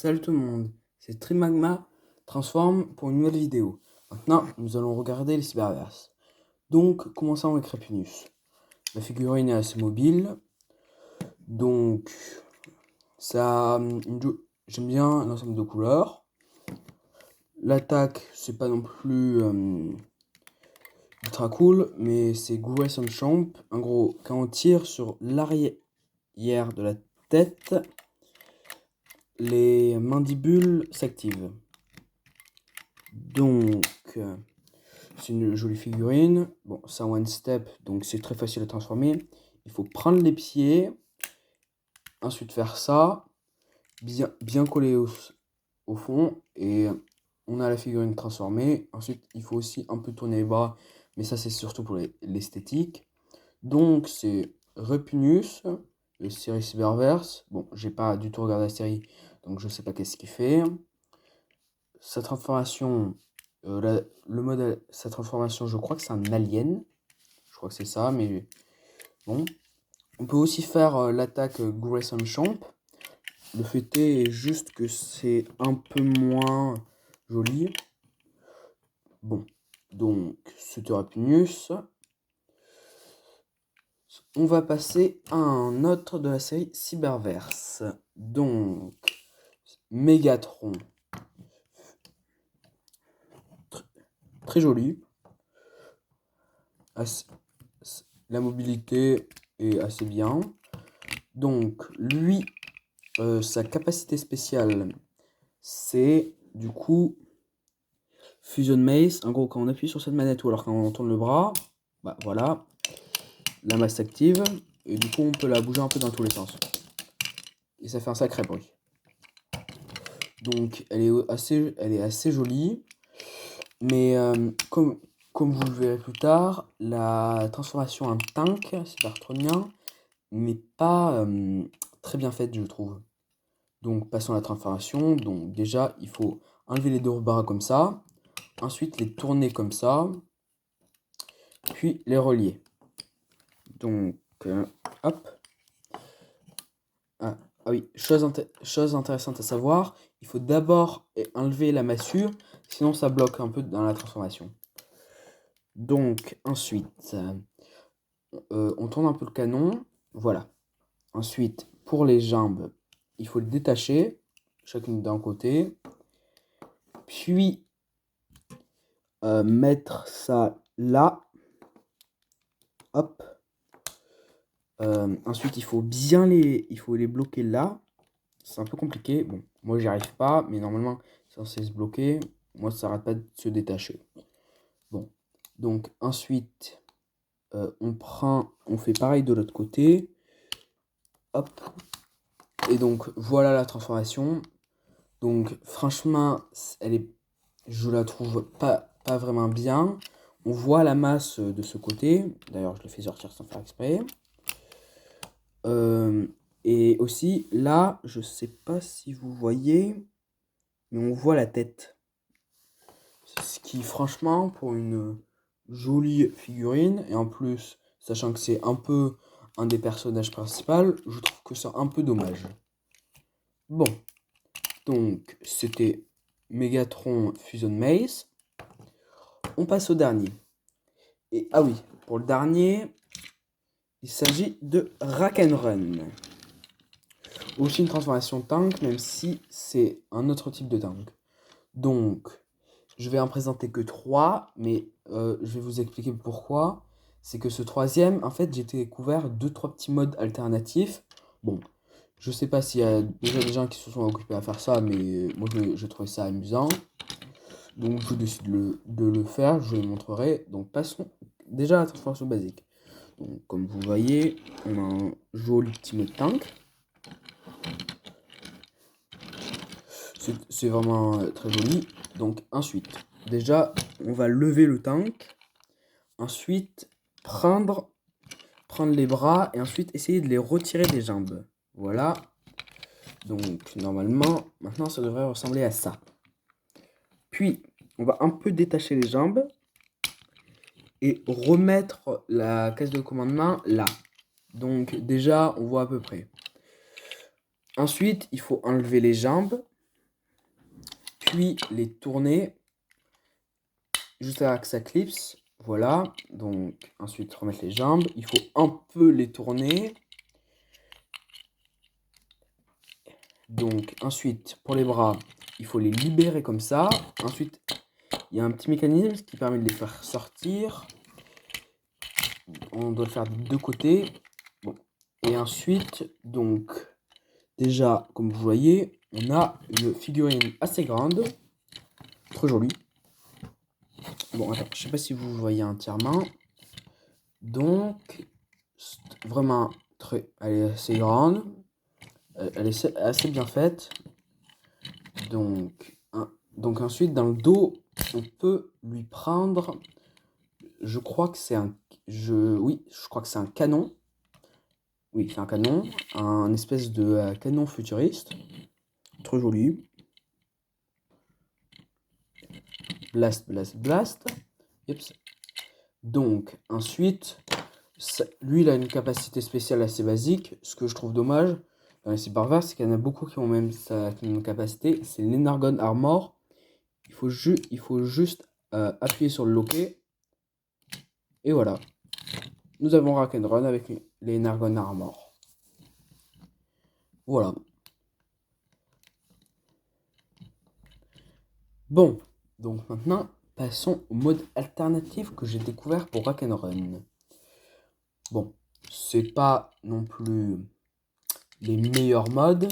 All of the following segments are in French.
Salut tout le monde, c'est Trimagma Transform pour une nouvelle vidéo. Maintenant, nous allons regarder les cyberverses. Donc, commençons avec Repinus. La figurine est assez mobile. Donc, ça, j'aime bien l'ensemble de couleurs. L'attaque, c'est pas non plus ultra cool, mais c'est Grayson Champ. En gros, quand on tire sur l'arrière de la tête, les mandibules s'activent. Donc, c'est une jolie figurine. Bon, c'est un one step, donc c'est très facile à transformer. Il faut prendre les pieds, ensuite faire ça, bien coller au fond, et on a la figurine transformée. Ensuite, il faut aussi un peu tourner les bras, mais ça c'est surtout pour l'esthétique. Donc, c'est Repinus, de série Cyberverse. Bon, j'ai pas du tout regardé la série, donc je sais pas qu'est-ce qu'il fait. Sa transformation, sa transformation, je crois que c'est un alien. Je crois que c'est ça, mais bon. On peut aussi faire l'attaque Grayson Champ. Le fait est juste que c'est un peu moins joli. Bon, donc c'était Rapinus. On va passer à un autre de la série Cyberverse. Donc, Megatron. Très joli. La mobilité est assez bien. Donc, lui, sa capacité spéciale, c'est du coup Fusion Mace. En gros, quand on appuie sur cette manette ou alors quand on tourne le bras, bah voilà, la masse s'active. Et du coup, on peut la bouger un peu dans tous les sens. Et ça fait un sacré bruit. Donc, elle est assez jolie. Mais comme vous le verrez plus tard, la transformation en tank cybertronien n'est pas très bien faite, je trouve. Donc, passons à la transformation. Donc, déjà, il faut enlever les deux bras comme ça. Ensuite, les tourner comme ça. Puis, les relier. Donc, hop. Ah oui, chose intéressante à savoir. Il faut d'abord enlever la massure. Sinon, ça bloque un peu dans la transformation. Donc, ensuite, on tourne un peu le canon. Voilà. Ensuite, pour les jambes, il faut le détacher, chacune d'un côté. Puis, mettre ça là. Hop. Ensuite, il faut les bloquer là. C'est un peu compliqué. Bon, moi, j'y arrive pas, mais normalement, c'est censé se bloquer. Moi, ça n'arrête pas de se détacher. Bon. Donc, ensuite, on fait pareil de l'autre côté. Hop. Et donc, voilà la transformation. Donc, franchement, je la trouve pas vraiment bien. On voit la masse de ce côté. D'ailleurs, je le fais sortir sans faire exprès. Et aussi, là, je sais pas si vous voyez, mais on voit la tête. Ce qui, franchement, pour une jolie figurine, et en plus, sachant que c'est un peu un des personnages principaux, je trouve que c'est un peu dommage. Bon, donc, c'était Megatron Fusion Mace. On passe au dernier. Et ah oui, pour le dernier, il s'agit de Rock'n'Run. Aussi une transformation tank, même si c'est un autre type de tank. Donc, je vais en présenter que 3, mais je vais vous expliquer pourquoi. C'est que ce troisième, en fait, j'ai découvert 2-3 petits modes alternatifs. Bon, je sais pas s'il y a déjà des gens qui se sont occupés à faire ça, mais moi je trouvais ça amusant. Donc je décide de le faire, je le montrerai. Donc passons déjà à la transformation basique. Donc, comme vous voyez, on a un joli petit mode tank. C'est vraiment très joli. Donc ensuite, déjà, on va lever le tank. Ensuite, prendre les bras et ensuite essayer de les retirer des jambes. Voilà. Donc normalement, maintenant ça devrait ressembler à ça. Puis, on va un peu détacher les jambes et remettre la caisse de commandement là. Donc déjà, on voit à peu près. Ensuite, il faut enlever les jambes. puis les tourner jusqu'à ce que ça clipse. Voilà, donc ensuite remettre les jambes. Il faut un peu les tourner. Donc ensuite, pour les bras, il faut les libérer comme ça. Ensuite, il y a un petit mécanisme qui permet de les faire sortir. On doit le faire des deux côtés. Bon. Et ensuite, donc, déjà, comme vous voyez, on a une figurine assez grande. Trop jolie. Bon, attends, je sais pas si vous voyez entièrement. Donc, vraiment, elle est assez grande. Elle est assez bien faite. Donc ensuite, dans le dos, on peut lui prendre... Je crois que c'est un... Oui, je crois que c'est un canon. Oui, c'est un canon. Un espèce de canon futuriste. Trop joli. Blast, blast, blast. Oups. Donc, ensuite, lui, il a une capacité spéciale assez basique. Ce que je trouve dommage dans les cybervers, c'est qu'il y en a beaucoup qui ont même sa même capacité. C'est l'Energon Armor. Il faut juste appuyer sur le loquet. Et voilà. Nous avons Rock'n'Run avec les Energon Armor. Voilà. Bon, donc maintenant, passons au mode alternatif que j'ai découvert pour Rock'n'Run. Bon, c'est pas non plus les meilleurs modes,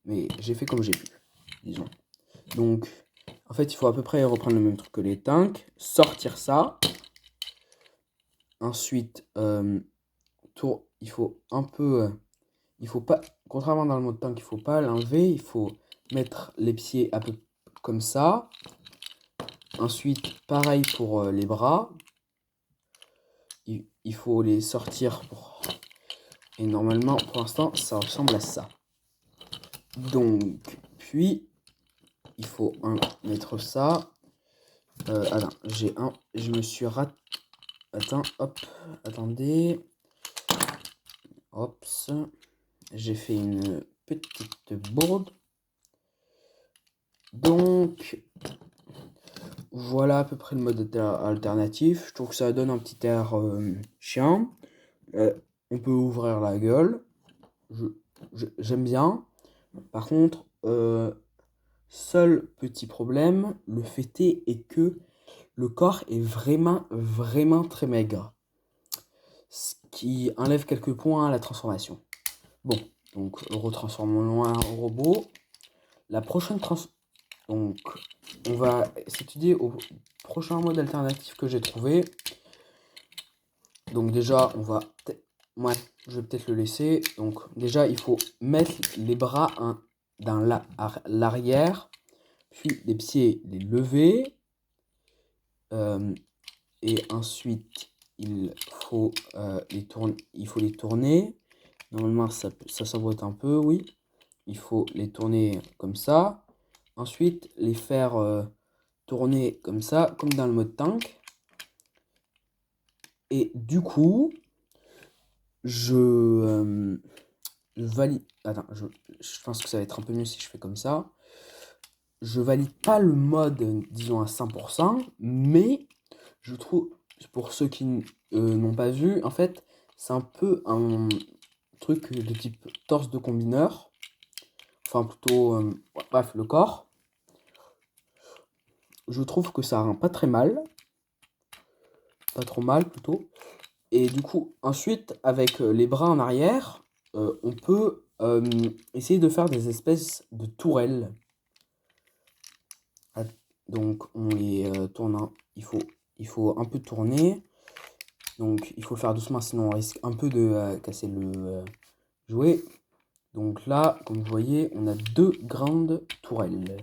mais j'ai fait comme j'ai pu, disons. Donc, en fait, il faut à peu près reprendre le même truc que les tanks, sortir ça. Ensuite, il faut un peu... il faut pas, contrairement dans le mode tank, il faut pas l'enlever, il faut mettre les pieds un peu comme ça. Ensuite, pareil pour les bras. Il faut les sortir pour... Et normalement, pour l'instant, ça ressemble à ça. Donc, puis, il faut mettre ça. Attends, je me suis raté. Attends, hop, attendez. Hop, j'ai fait une petite bourde. Donc, voilà à peu près le mode alternatif. Je trouve que ça donne un petit air chiant. On peut ouvrir la gueule. J'aime bien. Par contre, seul petit problème, le fait est que le corps est vraiment, vraiment très maigre. Ce qui enlève quelques points à la transformation. Bon, donc retransformons-le en robot. La prochaine donc, on va s'étudier au prochain mode alternatif que j'ai trouvé. Donc déjà, ouais, je vais peut-être le laisser. Donc déjà, il faut mettre les bras dans l'arrière, puis les pieds les lever. Et ensuite, il faut les tourner. Normalement, ça s'emboîte un peu, oui. Il faut les tourner comme ça. Ensuite, les faire tourner comme ça, comme dans le mode tank. Et du coup, je valide... Attends, je pense que ça va être un peu mieux si je fais comme ça. Je valide pas le mode, disons, à 100%, mais je trouve, pour ceux qui n'ont pas vu, en fait, c'est un peu un truc de type torse de combineur. Enfin, plutôt, bref, le corps. Je trouve que ça rend pas très mal. Pas trop mal, plutôt. Et du coup, ensuite, avec les bras en arrière, on peut essayer de faire des espèces de tourelles. Donc, on les tourne. Il faut un peu tourner. Donc, il faut le faire doucement, sinon on risque un peu de casser le jouet. Donc là, comme vous voyez, on a deux grandes tourelles.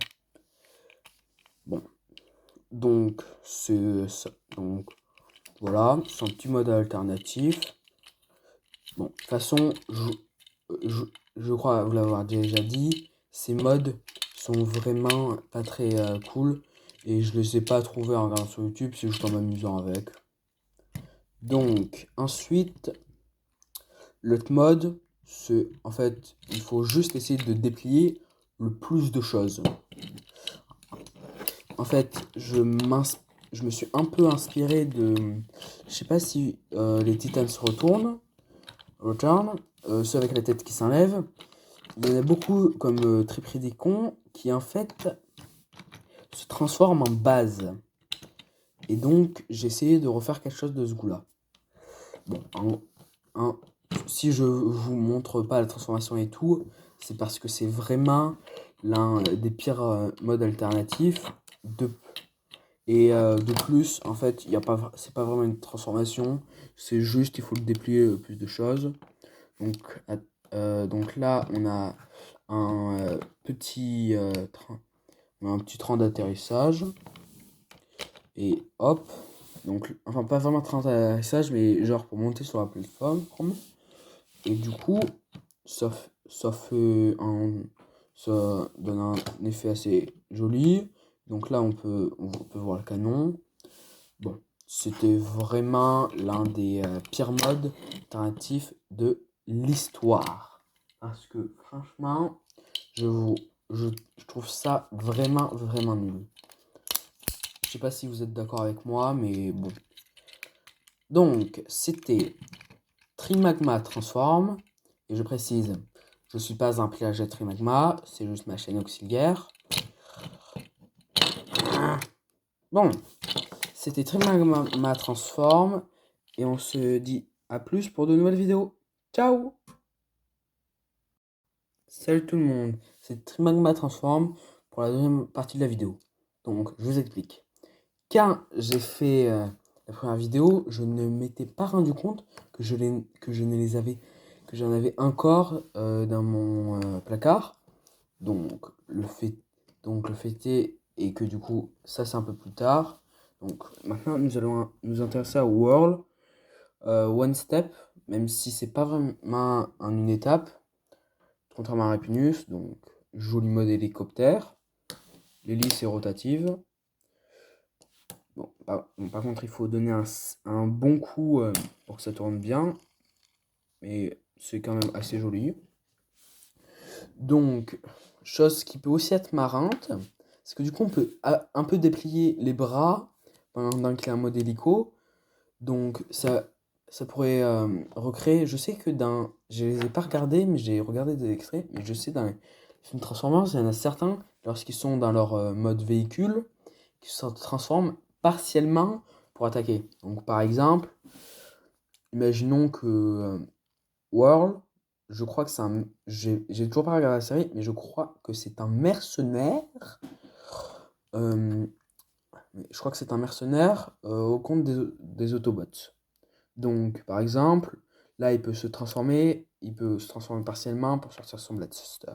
Bon. Donc, c'est ça. Donc, voilà, c'est un petit mode alternatif. Bon, de toute façon, je crois vous l'avoir déjà dit, ces modes sont vraiment pas très cool. Et je les ai pas trouvés en regardant sur YouTube, c'est juste en m'amusant avec. Donc, ensuite, l'autre mode, c'est en fait, il faut juste essayer de déplier le plus de choses. en fait, je me suis un peu inspiré de... Je sais pas si les Titans Return, ceux avec la tête qui s'enlève. Il y en a beaucoup comme Tripridicon qui en fait se transforme en base. Et donc j'ai essayé de refaire quelque chose de ce goût-là. Bon, si je vous montre pas la transformation et tout, c'est parce que c'est vraiment l'un des pires modes alternatifs. De plus, en fait, c'est pas vraiment une transformation, c'est juste il faut le déplier plus de choses. Donc là, on a un petit train d'atterrissage. Et hop. Donc, enfin, pas vraiment train d'atterrissage, mais genre pour monter sur la plateforme. Et du coup, ça donne un effet assez joli. Donc là, on peut voir le canon. Bon, c'était vraiment l'un des pires modes alternatifs de l'histoire. Parce que franchement, je trouve ça vraiment, vraiment nul. Je sais pas si vous êtes d'accord avec moi, mais bon. Donc, c'était Trimagma Transform. Et je précise, je suis pas un plagiat Trimagma, c'est juste ma chaîne auxiliaire. Bon, c'était Trimagma Transform. Et on se dit à plus pour de nouvelles vidéos. Ciao! Salut tout le monde, c'est Trimagma Transform pour la deuxième partie de la vidéo. Donc, je vous explique. Quand j'ai fait la première vidéo, je ne m'étais pas rendu compte que j'en avais encore dans mon placard. Donc le fait est que du coup, ça c'est un peu plus tard. Donc maintenant, nous allons nous intéresser à World One Step, même si c'est pas vraiment une étape, contrairement à Rapinus. Donc joli mode hélicoptère, l'hélice est rotative. Bon, par contre, il faut donner un bon coup pour que ça tourne bien. Mais c'est quand même assez joli. Donc, chose qui peut aussi être marrante, c'est que du coup, on peut un peu déplier les bras pendant qu'il y a un mode hélico. Donc, ça pourrait recréer. Je sais que je les ai pas regardés, mais j'ai regardé des extraits. Mais je sais, dans les films Transformers, il y en a certains, lorsqu'ils sont dans leur mode véhicule, qui se transforment partiellement pour attaquer. Donc, par exemple, imaginons que World, je crois que c'est un. J'ai toujours pas regardé la série, mais je crois que c'est un mercenaire. euh, je crois que c'est un mercenaire au compte des Autobots. Donc, par exemple, là, il peut se transformer partiellement pour sortir son Blaster.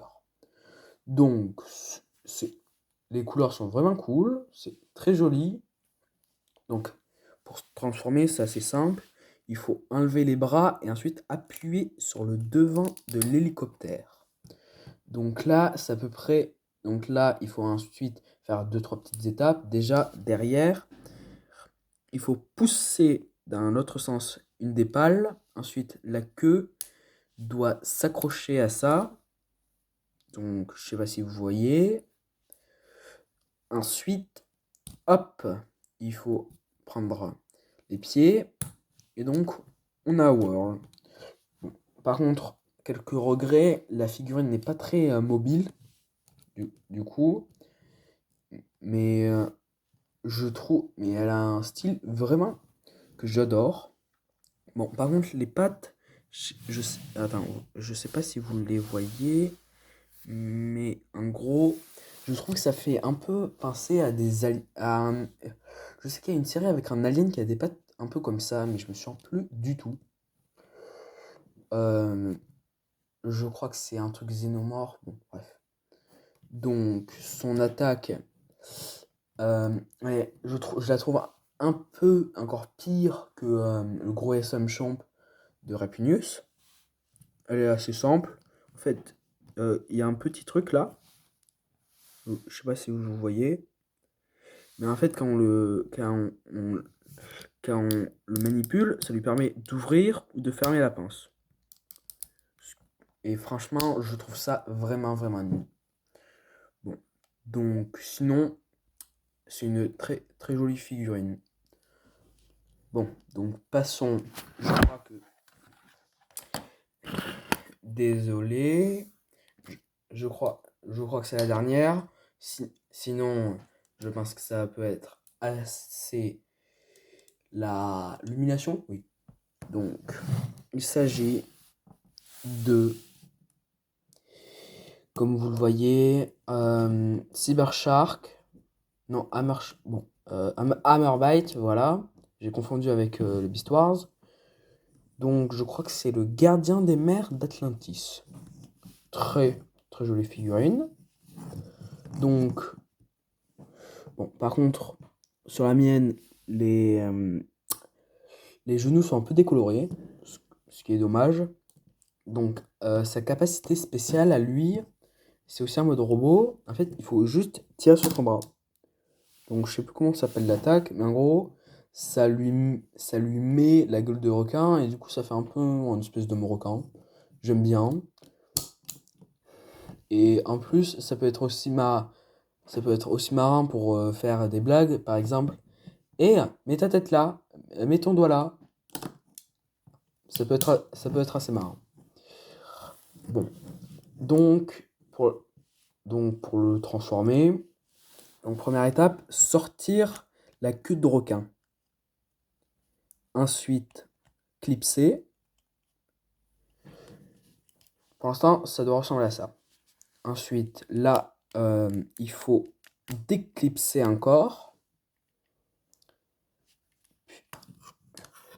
Donc, les couleurs sont vraiment cool, c'est très joli. Donc, pour se transformer, c'est assez simple. Il faut enlever les bras et ensuite appuyer sur le devant de l'hélicoptère. Donc là, c'est à peu près. Donc là, il faut ensuite faire 2-3 petites étapes. Déjà, derrière, il faut pousser dans l'autre sens une des pales. Ensuite, la queue doit s'accrocher à ça. Donc, je ne sais pas si vous voyez. Ensuite, hop, il faut prendre les pieds. Et donc, on a World. Bon, par contre, quelques regrets, la figurine n'est pas très mobile, du coup. Mais mais elle a un style vraiment que j'adore. Bon, par contre, les pattes, attends, je sais pas si vous les voyez, mais en gros, je trouve que ça fait un peu penser à je sais qu'il y a une série avec un alien qui a des pattes un peu comme ça, mais je me souviens plus du tout. Euh, je crois que c'est un truc xénomorphe. Bon, bref. Donc, son attaque, ouais, je la trouve un peu encore pire que le gros SM Champ de Rapinius. Elle est assez simple. En fait, il y a un petit truc là. Je sais pas si vous voyez. Mais en fait, quand on le manipule, ça lui permet d'ouvrir ou de fermer la pince. Et franchement, je trouve ça vraiment, vraiment nul. Bon. Donc, sinon, c'est une très très jolie figurine. Bon, donc passons. Je crois que. Désolé. Je crois que c'est la dernière. Sinon, je pense que ça peut être assez. La l'illumination, oui. Donc, il s'agit de, comme vous le voyez, Cybershark. Non, Hammerbite, voilà. J'ai confondu avec le Beast Wars. Donc, je crois que c'est le gardien des mers d'Atlantis. Très, très jolie figurine. Donc, bon, par contre, sur la mienne, les genoux sont un peu décolorés, ce qui est dommage. Donc, sa capacité spéciale à lui, c'est aussi un mode robot. En fait, il faut juste tirer sur son bras. Donc, je sais plus comment s'appelle l'attaque, mais en gros, ça lui met la gueule de requin, et du coup, ça fait un peu une espèce de requin. J'aime bien. Et en plus, ça peut être aussi marrant pour faire des blagues, par exemple. Et mets ta tête là, mets ton doigt là. Ça peut être assez marrant. Bon, donc pour le transformer, donc première étape, sortir la queue de requin. Ensuite, clipser. Pour l'instant, ça doit ressembler à ça. Ensuite, là, il faut déclipser encore.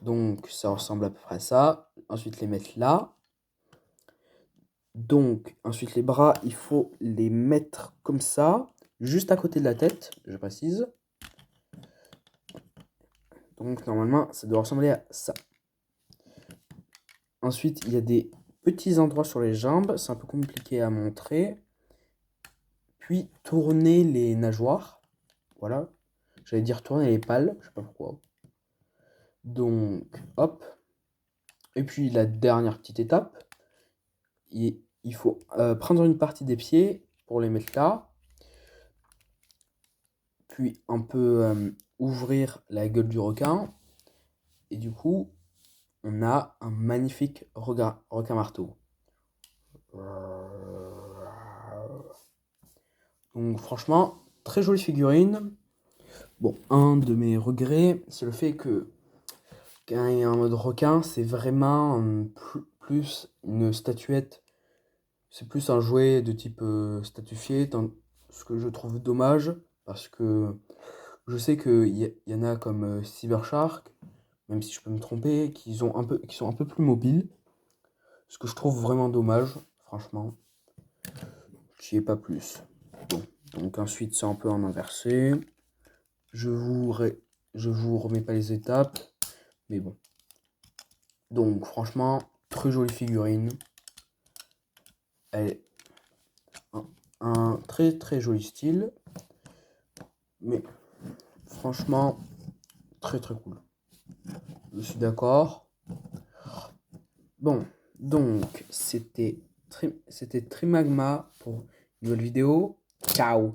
Donc, ça ressemble à peu près à ça. Ensuite, les mettre là. Donc, ensuite, les bras, il faut les mettre comme ça, juste à côté de la tête, je précise. Donc, normalement, ça doit ressembler à ça. Ensuite, il y a des petits endroits sur les jambes, c'est un peu compliqué à montrer. Puis, tourner les nageoires. Voilà. J'allais dire tourner les pales, je sais pas pourquoi. Donc, hop. Et puis, la dernière petite étape, il faut prendre une partie des pieds pour les mettre là. Puis, on peut ouvrir la gueule du requin. Et du coup, on a un magnifique requin-marteau. Donc franchement, très jolie figurine. Bon, un de mes regrets, c'est le fait que quand il y a un mode requin, c'est vraiment plus une statuette. C'est plus un jouet de type statufié, ce que je trouve dommage, parce que je sais qu'il y en a comme Cybershark, même si je peux me tromper, qui sont un peu plus mobiles. Ce que je trouve vraiment dommage, franchement. J'y ai pas plus. Bon, donc ensuite c'est un peu en inversé. Je vous remets pas les étapes, mais bon. Donc franchement, très jolie figurine. Elle est un très très joli style, mais franchement très très cool. Je suis d'accord. Bon, donc c'était Trimagma pour une nouvelle vidéo. Ciao.